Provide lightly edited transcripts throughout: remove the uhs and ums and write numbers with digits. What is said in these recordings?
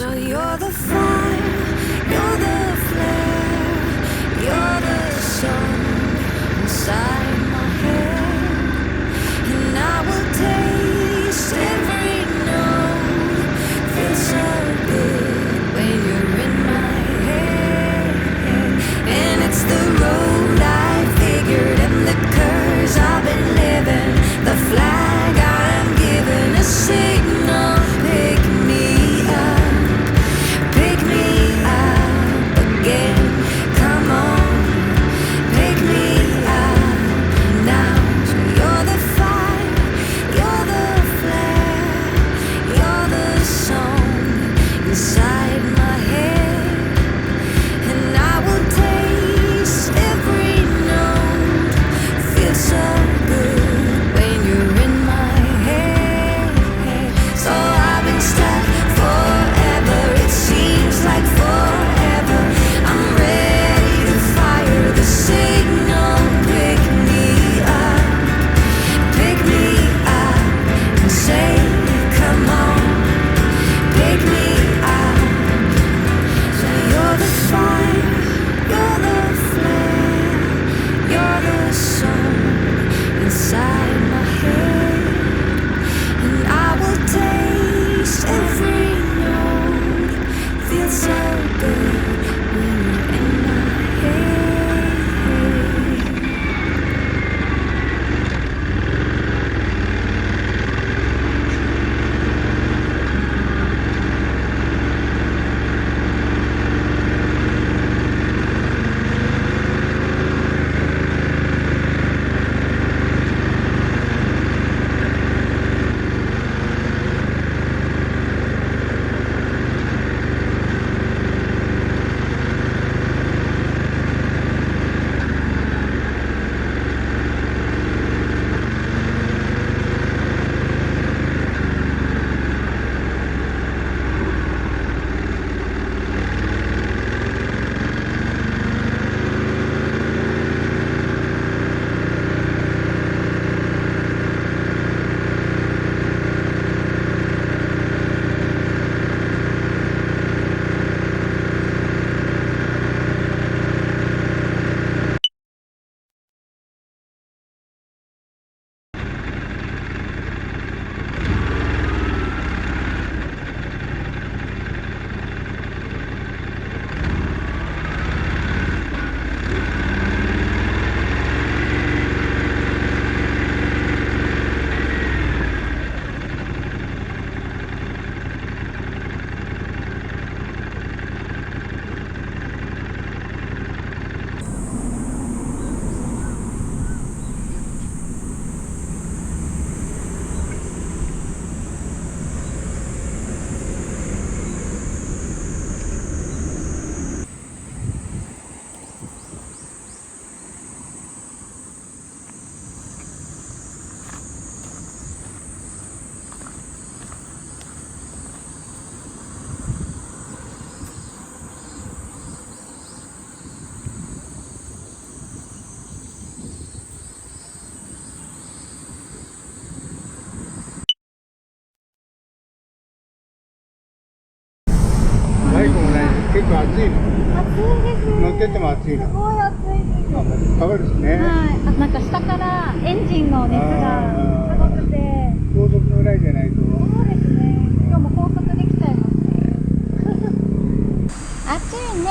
So you're the fire, you're the flare, you're the sun inside my head, and I will taste every note. Feels so good when you're in my head, and it's the road I figured and the curse I've been living, the flag I'm given, a signal. Pick me up, pick いの？暑いです。乗ってても暑いの？すごい暑いです。あ、もうかかるしね。はい。あ、なんか下からエンジンの熱がすごくて。高速の裏じゃないと。そうですね。今日も高速できちゃいます。暑いね。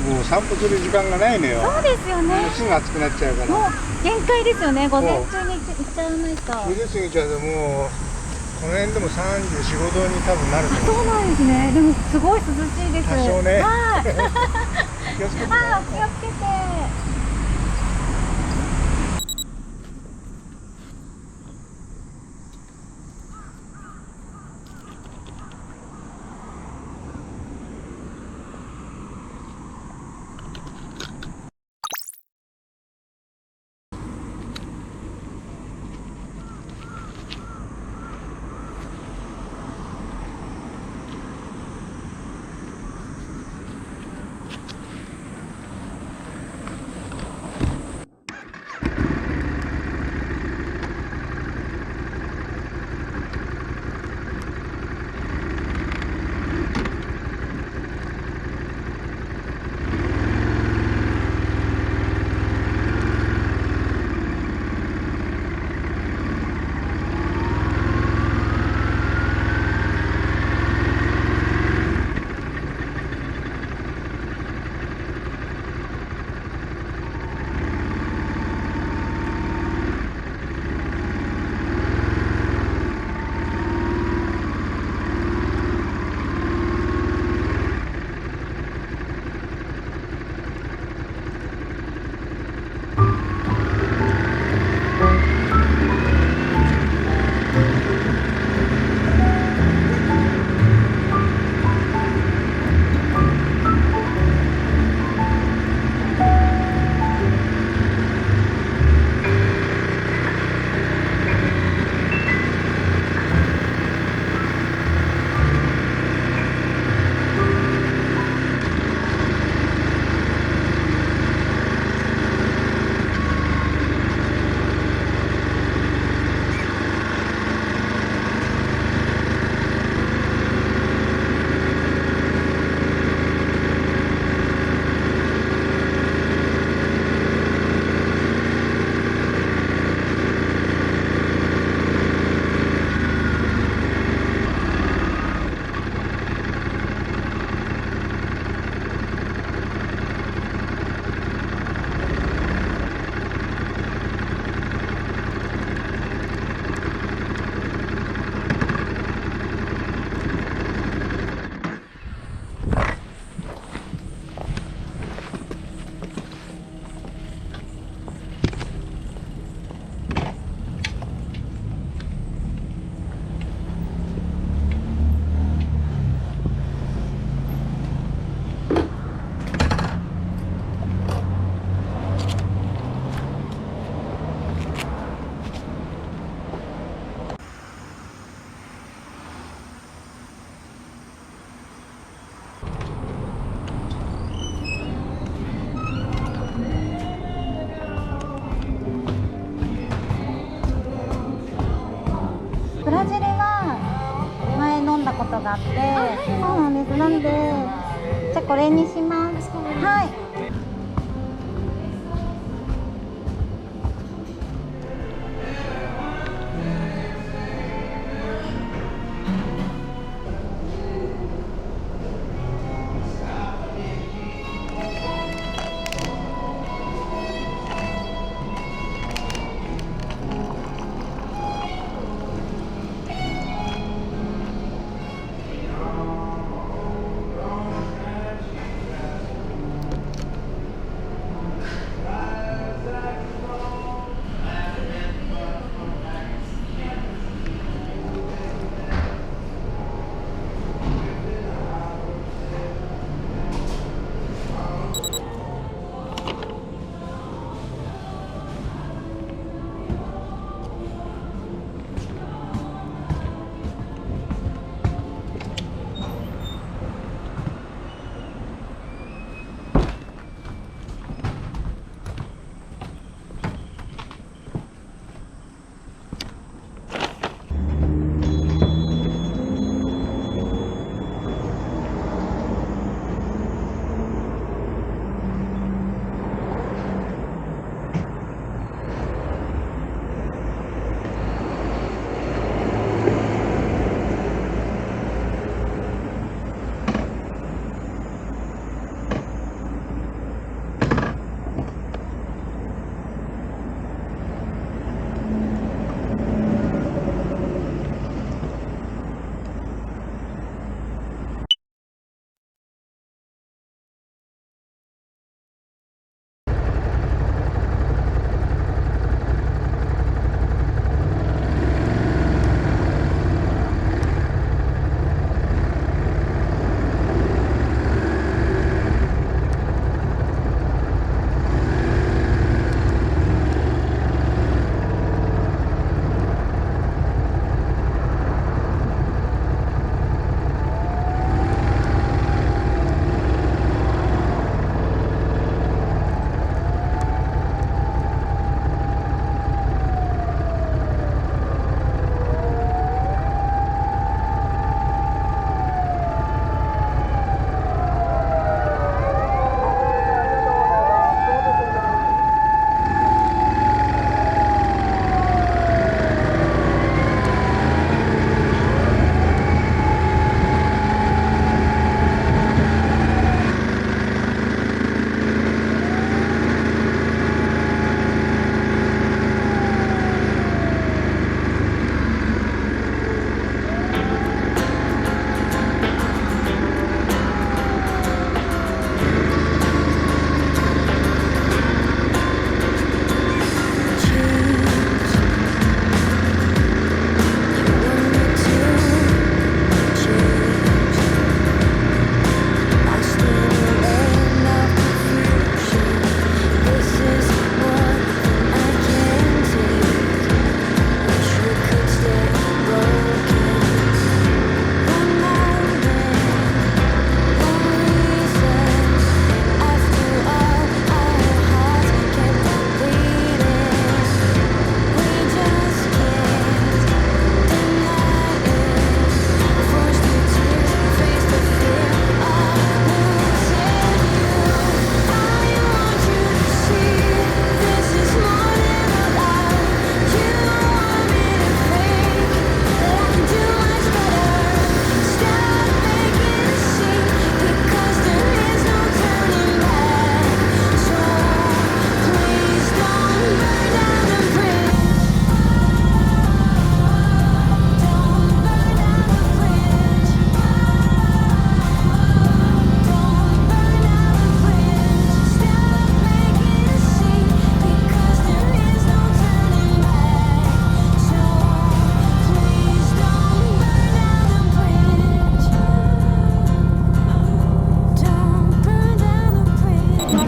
もう散歩する時間がないのよ。そうですよね。もうすぐ暑くなっちゃうから。もう限界ですよね。午前中に行っちゃわないと。昼過ぎちゃうともうこの辺でも34、5度に多分なると思う。そうなんですね。でもすごい涼しいです。多少ね。はい。気をつけてね。あ、気をつけて。ブラジルは前飲んだことがあって、そうなんです。なんで、じゃあこれにします。はい。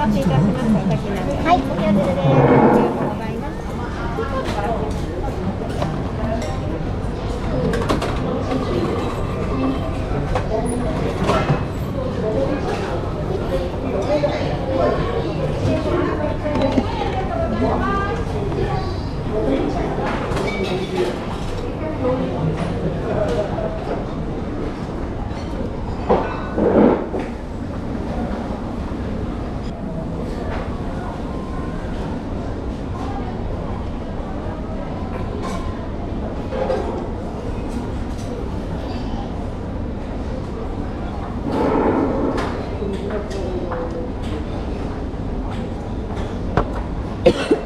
待ちいたします。お先なんで。はい、お気をつけです。ありがとうございます。